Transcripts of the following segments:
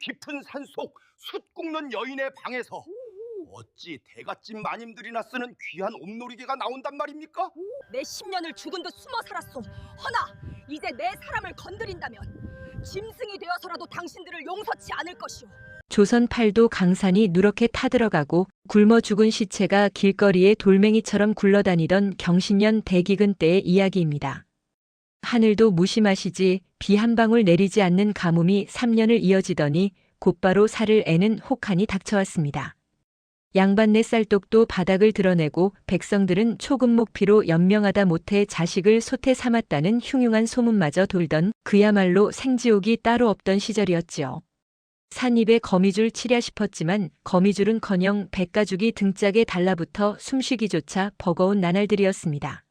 깊은 산속 숯 굽는 여인의 방에서 어찌 대갓집 마님들이나 쓰는 귀한 옴놀이개가 나온단 말입니까? 내 10년을 죽은 듯 숨어 살았소. 허나 이제 내 사람을 건드린다면 짐승이 되어서라도 당신들을 용서치 않을 것이오. 조선 팔도 강산이 누렇게 타들어가고 굶어 죽은 시체가 길거리에 돌멩이처럼 굴러다니던 경신년 대기근 때의 이야기입니다. 하늘도 무심하시지 비 한 방울 내리지 않는 가뭄이 3년을 이어지더니 곧바로 살을 애는 혹한이 닥쳐왔습니다. 양반네 쌀독도 바닥을 드러내고 백성들은 초금목피로 연명하다 못해 자식을 소태 삼았다는 흉흉한 소문마저 돌던 그야말로 생지옥이 따로 없던 시절이었지요. 산입에 거미줄 치랴 싶었지만 거미줄은커녕 백가죽이 등짝에 달라붙어 숨쉬기조차 버거운 나날들이었습니다.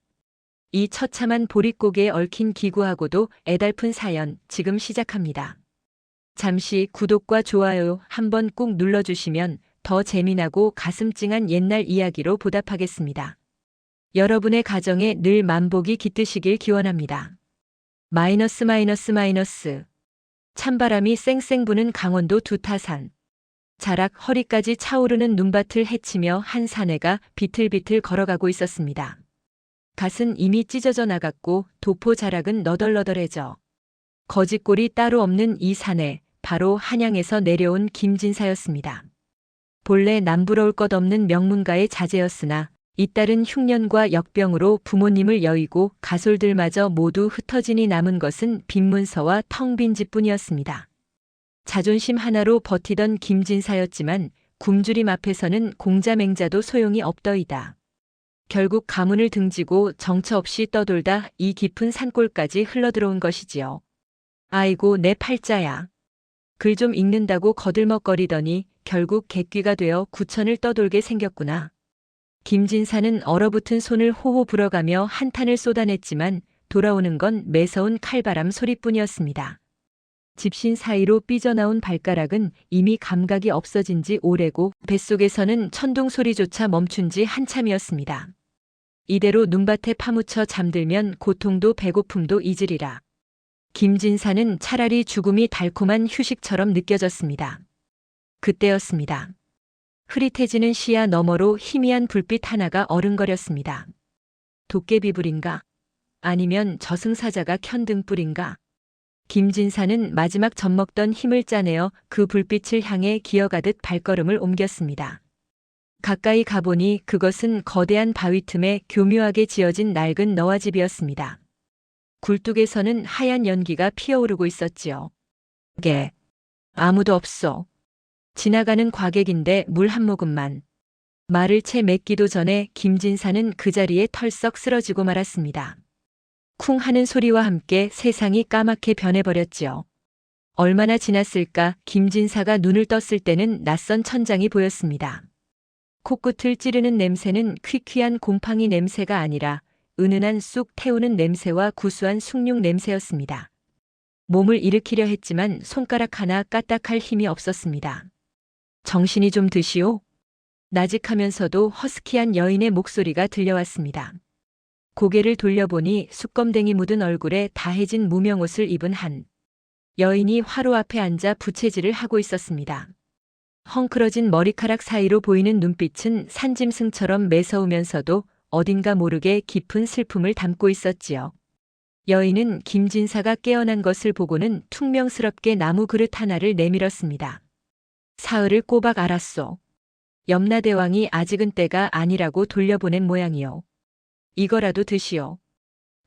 이 처참한 보릿고개에 얽힌 기구하고도 애달픈 사연 지금 시작합니다. 잠시 구독과 좋아요 한번 꾹 눌러주시면 더 재미나고 가슴 찡한 옛날 이야기로 보답하겠습니다. 여러분의 가정에 늘 만복이 깃드시길 기원합니다. 마이너스. 찬바람이 쌩쌩 부는 강원도 두타산. 자락 허리까지 차오르는 눈밭을 헤치며 한 사내가 비틀비틀 걸어가고 있었습니다. 갓은 이미 찢어져 나갔고 도포 자락은 너덜너덜해져. 거짓골이 따로 없는 이 사내, 바로 한양에서 내려온 김진사였습니다. 본래 남부러울 것 없는 명문가의 자제였으나 잇따른 흉년과 역병으로 부모님을 여의고 가솔들마저 모두 흩어지니 남은 것은 빈문서와 텅 빈 집뿐이었습니다. 자존심 하나로 버티던 김진사였지만 굶주림 앞에서는 공자맹자도 소용이 없더이다. 결국 가문을 등지고 정처 없이 떠돌다 이 깊은 산골까지 흘러들어온 것이지요. 아이고 내 팔자야. 글 좀 읽는다고 거들먹거리더니 결국 객귀가 되어 구천을 떠돌게 생겼구나. 김진사는 얼어붙은 손을 호호 불어가며 한탄을 쏟아냈지만 돌아오는 건 매서운 칼바람 소리뿐이었습니다. 집신 사이로 삐져나온 발가락은 이미 감각이 없어진 지 오래고 뱃속에서는 천둥 소리조차 멈춘 지 한참이었습니다. 이대로 눈밭에 파묻혀 잠들면 고통도 배고픔도 잊으리라. 김진사는 차라리 죽음이 달콤한 휴식처럼 느껴졌습니다. 그때였습니다. 흐릿해지는 시야 너머로 희미한 불빛 하나가 어른거렸습니다. 도깨비불인가? 아니면 저승사자가 켠 등불인가? 김진사는 마지막 젖먹던 힘을 짜내어 그 불빛을 향해 기어가듯 발걸음을 옮겼습니다. 가까이 가보니 그것은 거대한 바위 틈에 교묘하게 지어진 낡은 너와집이었습니다. 굴뚝에서는 하얀 연기가 피어오르고 있었지요. 아무도 없어. 지나가는 과객인데 물 한 모금만. 말을 채 맺기도 전에 김진사는 그 자리에 털썩 쓰러지고 말았습니다. 쿵 하는 소리와 함께 세상이 까맣게 변해버렸지요. 얼마나 지났을까 김진사가 눈을 떴을 때는 낯선 천장이 보였습니다. 코끝을 찌르는 냄새는 퀴퀴한 곰팡이 냄새가 아니라 은은한 쑥 태우는 냄새와 구수한 숭늉 냄새였습니다. 몸을 일으키려 했지만 손가락 하나 까딱할 힘이 없었습니다. 정신이 좀 드시오? 나직하면서도 허스키한 여인의 목소리가 들려왔습니다. 고개를 돌려보니 숯검댕이 묻은 얼굴에 다해진 무명옷을 입은 한 여인이 화로 앞에 앉아 부채질을 하고 있었습니다. 헝클어진 머리카락 사이로 보이는 눈빛은 산짐승처럼 매서우면서도 어딘가 모르게 깊은 슬픔을 담고 있었지요. 여인은 김진사가 깨어난 것을 보고는 퉁명스럽게 나무 그릇 하나를 내밀었습니다. 사흘을 꼬박 알았소. 염라대왕이 아직은 때가 아니라고 돌려보낸 모양이요. 이거라도 드시오.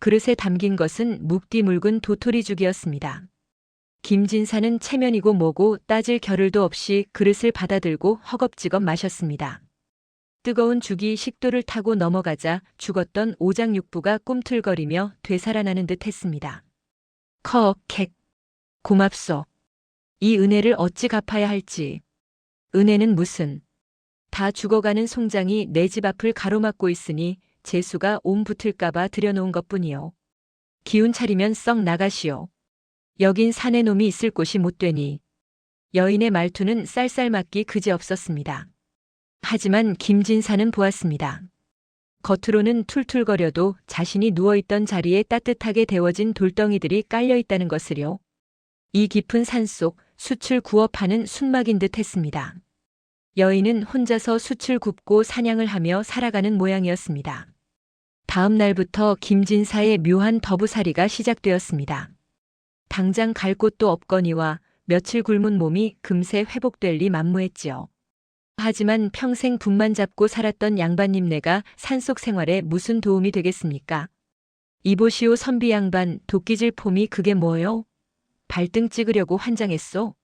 그릇에 담긴 것은 묵디 묽은 도토리죽이었습니다. 김진사는 체면이고 뭐고 따질 겨를도 없이 그릇을 받아들고 허겁지겁 마셨습니다. 뜨거운 죽이 식도를 타고 넘어가자 죽었던 오장육부가 꿈틀거리며 되살아나는 듯 했습니다. 캑. 고맙소. 이 은혜를 어찌 갚아야 할지. 은혜는 무슨. 다 죽어가는 송장이 내 집 앞을 가로막고 있으니 재수가 옴 붙을까봐 들여놓은 것뿐이요. 기운 차리면 썩 나가시오. 여긴 사내 놈이 있을 곳이 못 되니. 여인의 말투는 쌀쌀맞기 그지없었습니다. 하지만 김진사는 보았습니다. 겉으로는 툴툴거려도 자신이 누워있던 자리에 따뜻하게 데워진 돌덩이들이 깔려있다는 것을요. 이 깊은 산속 숯을 구워 파는 순막인 듯 했습니다. 여인은 혼자서 숯을 굽고 사냥을 하며 살아가는 모양이었습니다. 다음 날부터 김진사의 묘한 더부살이가 시작되었습니다. 당장 갈 곳도 없거니와 며칠 굶은 몸이 금세 회복될 리 만무했지요. 하지만 평생 붓만 잡고 살았던 양반님네가 산속 생활에 무슨 도움이 되겠습니까? 이보시오 선비 양반, 도끼질 폼이 그게 뭐요? 발등 찍으려고 환장했소?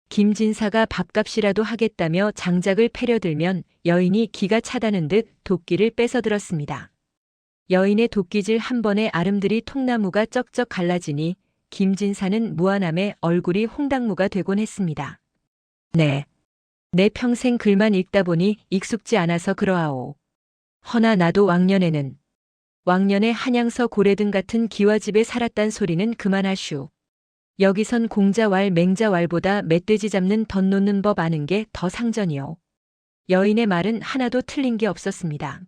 김진사가 밥값이라도 하겠다며 장작을 패려들면 여인이 기가 차다는 듯 도끼를 뺏어들었습니다. 여인의 도끼질 한 번에 아름드리 통나무가 쩍쩍 갈라지니 김진사는 무안함에 얼굴이 홍당무가 되곤 했습니다. 네. 내 평생 글만 읽다 보니 익숙지 않아서 그러하오. 허나 나도 왕년에 한양서 고래등 같은 기와집에 살았단 소리는 그만하슈. 여기선 공자왈 맹자왈보다 멧돼지 잡는 덧 놓는 법 아는 게 더 상전이요. 여인의 말은 하나도 틀린 게 없었습니다.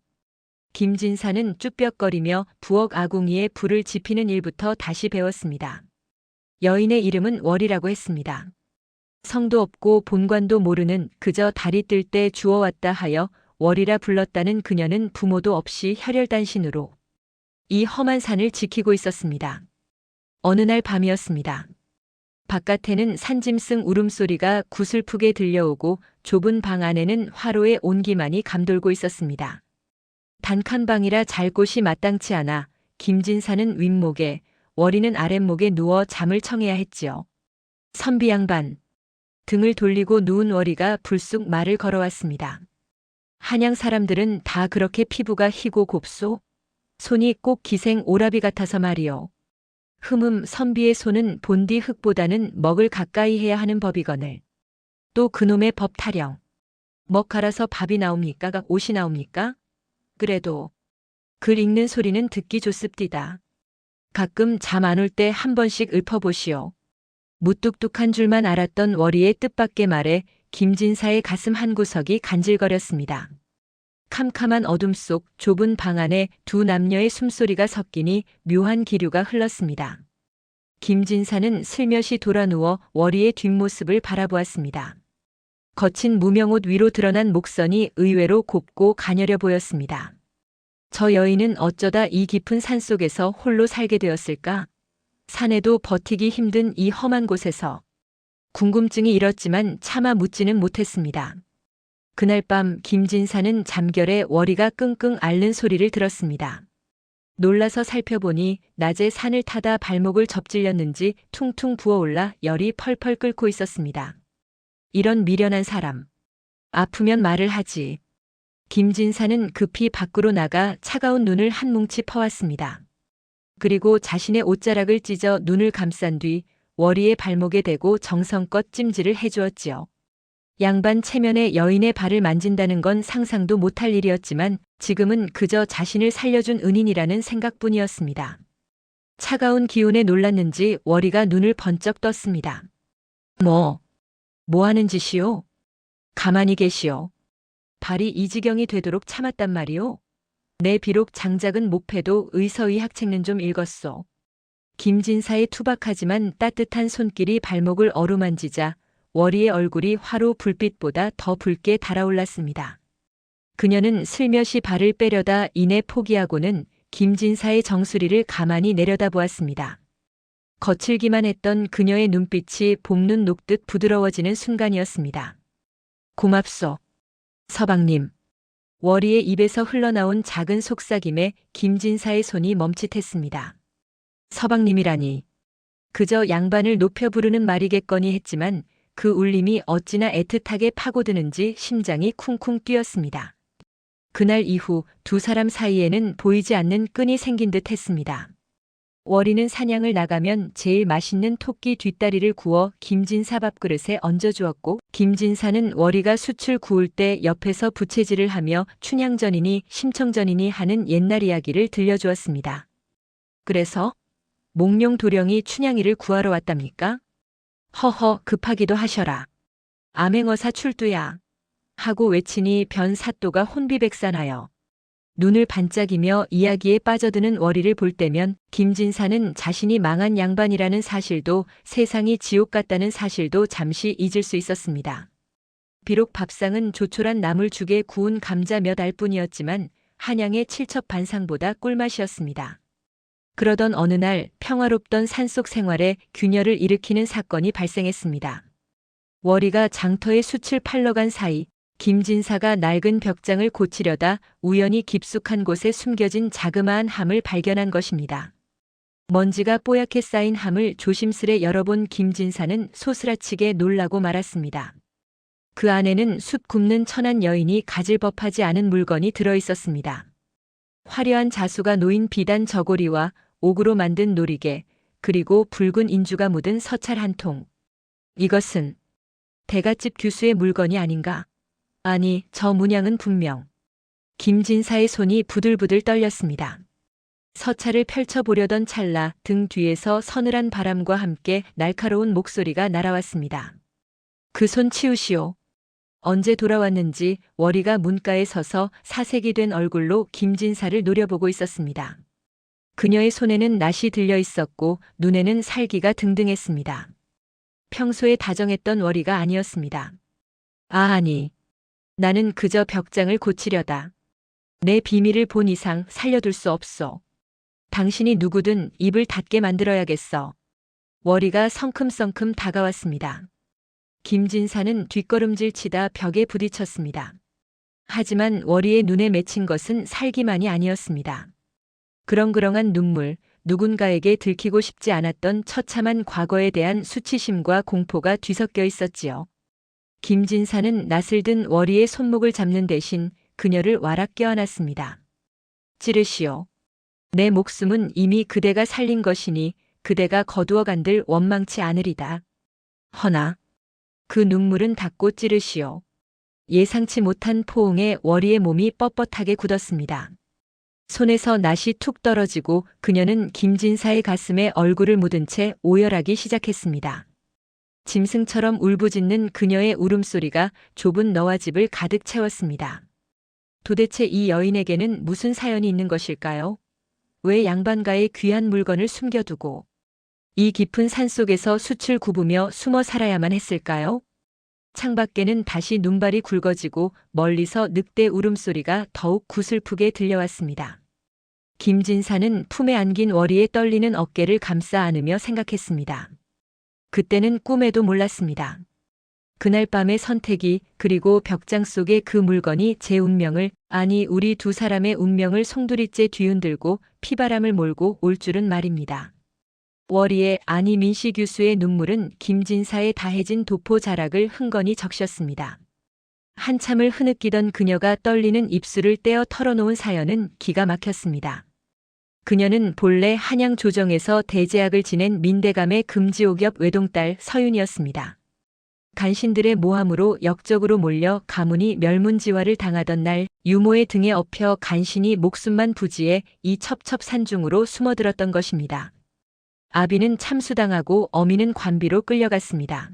김진사는 쭈뼛거리며 부엌 아궁이에 불을 지피는 일부터 다시 배웠습니다. 여인의 이름은 월이라고 했습니다. 성도 없고 본관도 모르는 그저 달이 뜰 때 주워왔다 하여 월이라 불렀다는 그녀는 부모도 없이 혈혈단신으로 이 험한 산을 지키고 있었습니다. 어느 날 밤이었습니다. 바깥에는 산짐승 울음소리가 구슬프게 들려오고 좁은 방 안에는 화로의 온기만이 감돌고 있었습니다. 단칸방이라 잘 곳이 마땅치 않아 김진사는 윗목에, 월이는 아랫목에 누워 잠을 청해야 했지요. 선비 양반. 등을 돌리고 누운 월이가 불쑥 말을 걸어왔습니다. 한양 사람들은 다 그렇게 피부가 희고 곱소? 손이 꼭 기생 오라비 같아서 말이요. 선비의 손은 본디 흙보다는 먹을 가까이 해야 하는 법이거늘. 또 그놈의 법 타령. 먹 갈아서 밥이 나옵니까? 옷이 나옵니까? 그래도 글 읽는 소리는 듣기 좋습디다. 가끔 잠 안 올 때 한 번씩 읊어보시오. 무뚝뚝한 줄만 알았던 월이의 뜻밖의 말에 김진사의 가슴 한 구석이 간질거렸습니다. 캄캄한 어둠 속 좁은 방 안에 두 남녀의 숨소리가 섞이니 묘한 기류가 흘렀습니다. 김진사는 슬며시 돌아누워 월이의 뒷모습을 바라보았습니다. 거친 무명옷 위로 드러난 목선이 의외로 곱고 가녀려 보였습니다. 저 여인은 어쩌다 이 깊은 산속에서 홀로 살게 되었을까? 산에도 버티기 힘든 이 험한 곳에서 궁금증이 일었지만 차마 묻지는 못했습니다. 그날 밤 김진사는 잠결에 월이가 끙끙 앓는 소리를 들었습니다. 놀라서 살펴보니 낮에 산을 타다 발목을 접질렸는지 퉁퉁 부어올라 열이 펄펄 끓고 있었습니다. 이런 미련한 사람. 아프면 말을 하지. 김진사는 급히 밖으로 나가 차가운 눈을 한 뭉치 퍼왔습니다. 그리고 자신의 옷자락을 찢어 눈을 감싼 뒤 월이의 발목에 대고 정성껏 찜질을 해주었지요. 양반 체면에 여인의 발을 만진다는 건 상상도 못할 일이었지만 지금은 그저 자신을 살려준 은인이라는 생각뿐이었습니다. 차가운 기운에 놀랐는지 월이가 눈을 번쩍 떴습니다. 뭐 하는 짓이요? 가만히 계시오. 발이 이 지경이 되도록 참았단 말이오. 내 비록 장작은 못 패도 의서의학 책는 좀 읽었소. 김진사의 투박하지만 따뜻한 손길이 발목을 어루만지자 월이의 얼굴이 화로 불빛보다 더 붉게 달아올랐습니다. 그녀는 슬며시 발을 빼려다 이내 포기하고는 김진사의 정수리를 가만히 내려다보았습니다. 거칠기만 했던 그녀의 눈빛이 봄눈 녹듯 부드러워지는 순간이었습니다. 고맙소. 서방님. 월이의 입에서 흘러나온 작은 속삭임에 김진사의 손이 멈칫했습니다. 서방님이라니. 그저 양반을 높여 부르는 말이겠거니 했지만 그 울림이 어찌나 애틋하게 파고드는지 심장이 쿵쿵 뛰었습니다. 그날 이후 두 사람 사이에는 보이지 않는 끈이 생긴 듯 했습니다. 월이는 사냥을 나가면 제일 맛있는 토끼 뒷다리를 구워 김진사 밥그릇에 얹어주었고 김진사는 월이가 숯을 구울 때 옆에서 부채질을 하며 춘향전이니 심청전이니 하는 옛날 이야기를 들려주었습니다. 그래서 몽룡 도령이 춘향이를 구하러 왔답니까? 허허 급하기도 하셔라. 암행어사 출두야. 하고 외치니 변 사또가 혼비백산하여 눈을 반짝이며 이야기에 빠져드는 월이를 볼 때면 김진사는 자신이 망한 양반이라는 사실도 세상이 지옥 같다는 사실도 잠시 잊을 수 있었습니다. 비록 밥상은 조촐한 나물죽에 구운 감자 몇 알뿐이었지만 한양의 칠첩반상보다 꿀맛이었습니다. 그러던 어느 날 평화롭던 산속 생활에 균열을 일으키는 사건이 발생했습니다. 월이가 장터에 숯을 팔러 간 사이 김진사가 낡은 벽장을 고치려다 우연히 깊숙한 곳에 숨겨진 자그마한 함을 발견한 것입니다. 먼지가 뽀얗게 쌓인 함을 조심스레 열어본 김진사는 소스라치게 놀라고 말았습니다. 그 안에는 숯 굽는 천한 여인이 가질 법하지 않은 물건이 들어 있었습니다. 화려한 자수가 놓인 비단 저고리와 옥으로 만든 놀이개, 그리고 붉은 인주가 묻은 서찰 한 통. 이것은 대갓집 규수의 물건이 아닌가? 아니, 저 문양은 분명. 김진사의 손이 부들부들 떨렸습니다. 서찰을 펼쳐보려던 찰나 등 뒤에서 서늘한 바람과 함께 날카로운 목소리가 날아왔습니다. 그 손 치우시오. 언제 돌아왔는지 월이가 문가에 서서 사색이 된 얼굴로 김진사를 노려보고 있었습니다. 그녀의 손에는 낫이 들려 있었고 눈에는 살기가 등등했습니다. 평소에 다정했던 월이가 아니었습니다. 아니, 나는 그저 벽장을 고치려다. 내 비밀을 본 이상 살려둘 수 없소. 당신이 누구든 입을 닫게 만들어야겠어. 월이가 성큼성큼 다가왔습니다. 김진사는 뒷걸음질 치다 벽에 부딪혔습니다. 하지만 월이의 눈에 맺힌 것은 살기만이 아니었습니다. 그렁그렁한 눈물, 누군가에게 들키고 싶지 않았던 처참한 과거에 대한 수치심과 공포가 뒤섞여 있었지요. 김진사는 낫을 든 월이의 손목을 잡는 대신 그녀를 와락 껴안았습니다. 찌르시오. 내 목숨은 이미 그대가 살린 것이니 그대가 거두어 간들 원망치 않으리다. 허나 그 눈물은 닦고 찌르시오. 예상치 못한 포옹에 월이의 몸이 뻣뻣하게 굳었습니다. 손에서 낫이 툭 떨어지고 그녀는 김진사의 가슴에 얼굴을 묻은 채 오열하기 시작했습니다. 짐승처럼 울부짖는 그녀의 울음소리가 좁은 너와집을 가득 채웠습니다. 도대체 이 여인에게는 무슨 사연이 있는 것일까요? 왜 양반가의 귀한 물건을 숨겨두고 이 깊은 산속에서 숯을 굽으며 숨어 살아야만 했을까요? 창밖에는 다시 눈발이 굵어지고 멀리서 늑대 울음소리가 더욱 구슬프게 들려왔습니다. 김진사는 품에 안긴 월이의 떨리는 어깨를 감싸 안으며 생각했습니다. 그때는 꿈에도 몰랐습니다. 그날 밤의 선택이 그리고 벽장 속의 그 물건이 제 운명을, 아니 우리 두 사람의 운명을 송두리째 뒤흔들고 피바람을 몰고 올 줄은 말입니다. 월이의 아니 민씨 교수의 눈물은 김진사의 다해진 도포 자락을 흥건히 적셨습니다. 한참을 흐느끼던 그녀가 떨리는 입술을 떼어 털어놓은 사연은 기가 막혔습니다. 그녀는 본래 한양 조정에서 대제학을 지낸 민대감의 금지옥엽 외동딸 서윤이었습니다. 간신들의 모함으로 역적으로 몰려 가문이 멸문지화를 당하던 날 유모의 등에 엎여 간신히 목숨만 부지해 이 첩첩산중으로 숨어들었던 것입니다. 아비는 참수당하고 어미는 관비로 끌려갔습니다.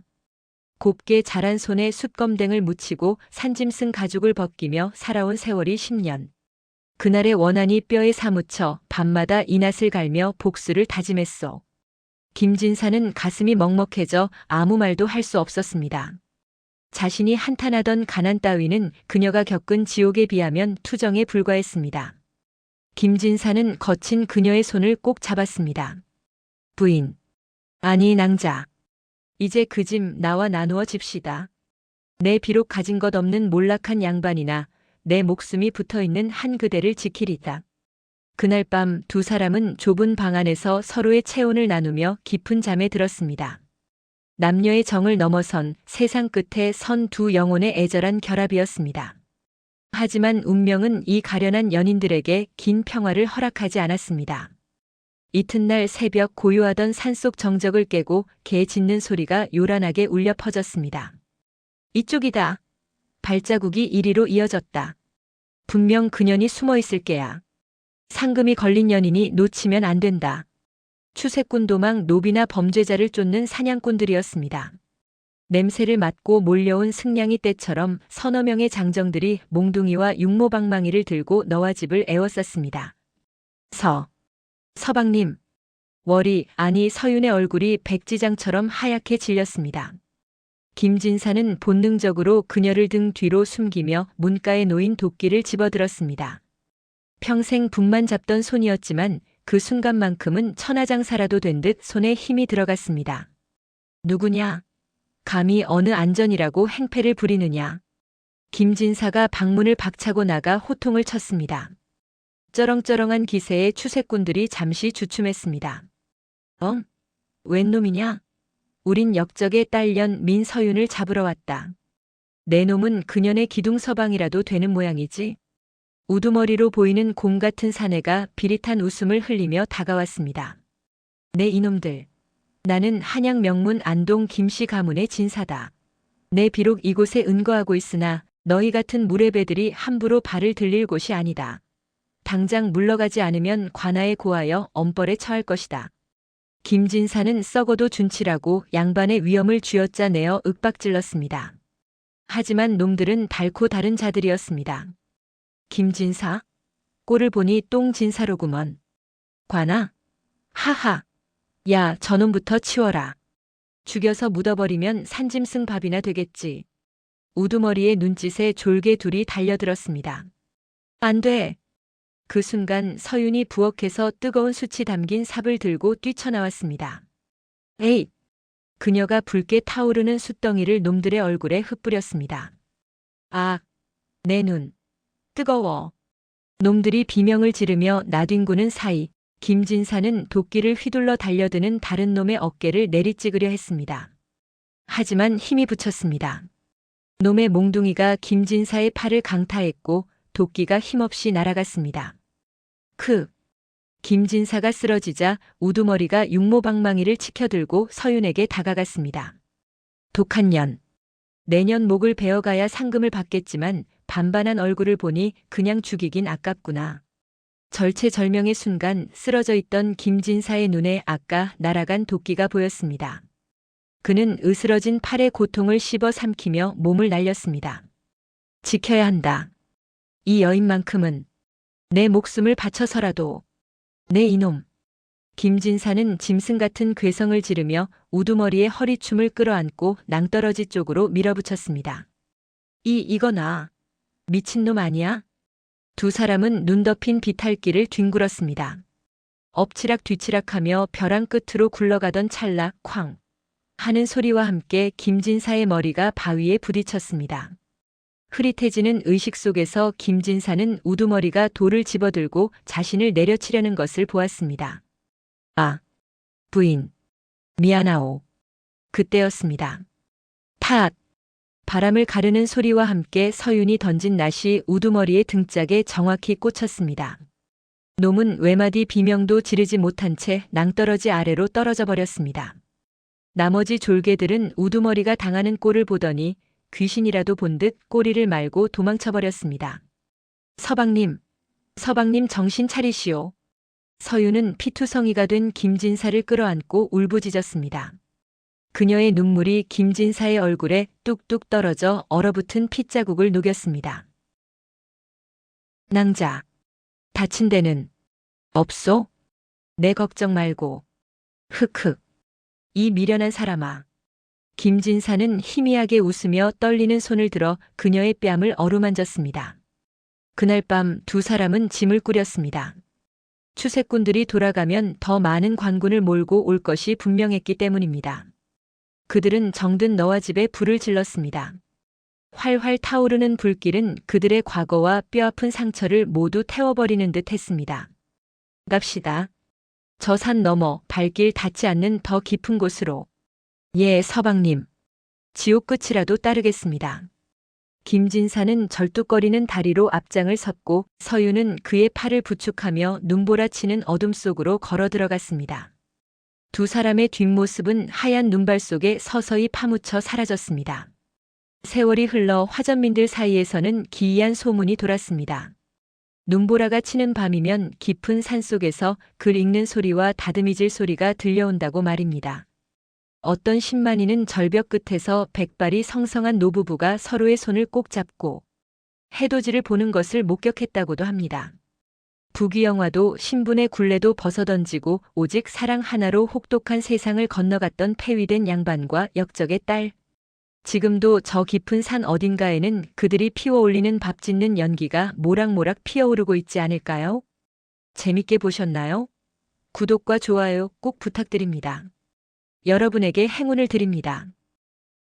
곱게 자란 손에 숯검댕을 묻히고 산짐승 가죽을 벗기며 살아온 세월이 10년. 그날의 원한이 뼈에 사무쳐 밤마다 이낫을 갈며 복수를 다짐했소. 김진사는 가슴이 먹먹해져 아무 말도 할 수 없었습니다. 자신이 한탄하던 가난 따위는 그녀가 겪은 지옥에 비하면 투정에 불과했습니다. 김진사는 거친 그녀의 손을 꼭 잡았습니다. 부인. 아니 낭자. 이제 그 짐 나와 나누어 집시다. 내 비록 가진 것 없는 몰락한 양반이나 내 목숨이 붙어있는 한 그대를 지키리다. 그날 밤 두 사람은 좁은 방 안에서 서로의 체온을 나누며 깊은 잠에 들었습니다. 남녀의 정을 넘어선 세상 끝에 선 두 영혼의 애절한 결합이었습니다. 하지만 운명은 이 가련한 연인들에게 긴 평화를 허락하지 않았습니다. 이튿날 새벽 고요하던 산속 정적을 깨고 개 짖는 소리가 요란하게 울려 퍼졌습니다. 이쪽이다. 발자국이 이리로 이어졌다. 분명 그년이 숨어 있을 게야. 상금이 걸린 연인이 놓치면 안 된다. 추세꾼 도망 노비나 범죄자를 쫓는 사냥꾼들이었습니다. 냄새를 맡고 몰려온 승냥이 떼처럼 서너 명의 장정들이 몽둥이와 육모방망이를 들고 너와 집을 에워쌌습니다. 서방님. 월이 아니 서윤의 얼굴이 백지장처럼 하얗게 질렸습니다. 김진사는 본능적으로 그녀를 등 뒤로 숨기며 문가에 놓인 도끼를 집어들었습니다. 평생 북만 잡던 손이었지만 그 순간만큼은 천하장사라도 된 듯 손에 힘이 들어갔습니다. 누구냐? 감히 어느 안전이라고 행패를 부리느냐? 김진사가 방문을 박차고 나가 호통을 쳤습니다. 쩌렁쩌렁한 기세에 추세꾼들이 잠시 주춤했습니다. 웬 놈이냐? 우린 역적의 딸년 민서윤을 잡으러 왔다. 내 놈은 그년의 기둥서방이라도 되는 모양이지. 우두머리로 보이는 곰 같은 사내가 비릿한 웃음을 흘리며 다가왔습니다. 네 이놈들. 나는 한양 명문 안동 김씨 가문의 진사다. 내 비록 이곳에 은거하고 있으나 너희 같은 무례배들이 함부로 발을 들릴 곳이 아니다. 당장 물러가지 않으면 관아에 고하여 엄벌에 처할 것이다. 김진사는 썩어도 준치라고 양반의 위엄을 쥐어짜내어 윽박질렀습니다. 하지만 놈들은 달코 다른 자들이었습니다. 김진사? 꼴을 보니 똥진사로구먼. 관아? 하하. 야, 저놈부터 치워라. 죽여서 묻어버리면 산짐승 밥이나 되겠지. 우두머리의 눈짓에 졸개 둘이 달려들었습니다. 안 돼. 그 순간 서윤이 부엌에서 뜨거운 숯이 담긴 삽을 들고 뛰쳐나왔습니다. 에잇! 그녀가 붉게 타오르는 숯덩이를 놈들의 얼굴에 흩뿌렸습니다. 아! 내 눈! 뜨거워! 놈들이 비명을 지르며 나뒹구는 사이 김진사는 도끼를 휘둘러 달려드는 다른 놈의 어깨를 내리찍으려 했습니다. 하지만 힘이 붙였습니다. 놈의 몽둥이가 김진사의 팔을 강타했고 도끼가 힘없이 날아갔습니다. 김진사가 쓰러지자 우두머리가 육모방망이를 치켜들고 서윤에게 다가갔습니다. 독한 년. 내년 목을 베어가야 상금을 받겠지만 반반한 얼굴을 보니 그냥 죽이긴 아깝구나. 절체절명의 순간 쓰러져 있던 김진사의 눈에 아까 날아간 도끼가 보였습니다. 그는 으스러진 팔의 고통을 씹어 삼키며 몸을 날렸습니다. 지켜야 한다. 이 여인만큼은 내 목숨을 바쳐서라도. 내 이놈. 김진사는 짐승 같은 괴성을 지르며 우두머리의 허리춤을 끌어안고 낭떠러지 쪽으로 밀어붙였습니다. 이거나. 미친놈 아니야? 두 사람은 눈 덮인 비탈길을 뒹굴었습니다. 엎치락 뒤치락하며 벼랑 끝으로 굴러가던 찰나 쾅 하는 소리와 함께 김진사의 머리가 바위에 부딪혔습니다. 흐릿해지는 의식 속에서 김진사는 우두머리가 돌을 집어들고 자신을 내려치려는 것을 보았습니다. 아, 부인. 미안하오. 그때였습니다. 탓! 바람을 가르는 소리와 함께 서윤이 던진 낫이 우두머리의 등짝에 정확히 꽂혔습니다. 놈은 외마디 비명도 지르지 못한 채 낭떠러지 아래로 떨어져 버렸습니다. 나머지 졸개들은 우두머리가 당하는 꼴을 보더니 귀신이라도 본 듯 꼬리를 말고 도망쳐 버렸습니다. 서방님 정신 차리시오. 서윤은 피투성이가 된 김진사를 끌어안고 울부짖었습니다. 그녀의 눈물이 김진사의 얼굴에 뚝뚝 떨어져 얼어붙은 핏자국을 녹였습니다. 낭자, 다친 데는 없소? 내 걱정 말고. 흑흑. 이 미련한 사람아. 김진사는 희미하게 웃으며 떨리는 손을 들어 그녀의 뺨을 어루만졌습니다. 그날 밤 두 사람은 짐을 꾸렸습니다. 추세꾼들이 돌아가면 더 많은 관군을 몰고 올 것이 분명했기 때문입니다. 그들은 정든 너와 집에 불을 질렀습니다. 활활 타오르는 불길은 그들의 과거와 뼈아픈 상처를 모두 태워버리는 듯 했습니다. 갑시다. 저 산 너머 발길 닿지 않는 더 깊은 곳으로. 예, 서방님. 지옥 끝이라도 따르겠습니다. 김진사는 절뚝거리는 다리로 앞장을 섰고 서윤은 그의 팔을 부축하며 눈보라치는 어둠 속으로 걸어 들어갔습니다. 두 사람의 뒷모습은 하얀 눈발 속에 서서히 파묻혀 사라졌습니다. 세월이 흘러 화전민들 사이에서는 기이한 소문이 돌았습니다. 눈보라가 치는 밤이면 깊은 산속에서 글 읽는 소리와 다듬이질 소리가 들려온다고 말입니다. 어떤 신만이는 절벽 끝에서 백발이 성성한 노부부가 서로의 손을 꼭 잡고 해돋이를 보는 것을 목격했다고도 합니다. 부귀영화도 신분의 굴레도 벗어던지고 오직 사랑 하나로 혹독한 세상을 건너갔던 폐위된 양반과 역적의 딸. 지금도 저 깊은 산 어딘가에는 그들이 피워올리는 밥 짓는 연기가 모락모락 피어오르고 있지 않을까요? 재밌게 보셨나요? 구독과 좋아요 꼭 부탁드립니다. 여러분에게 행운을 드립니다.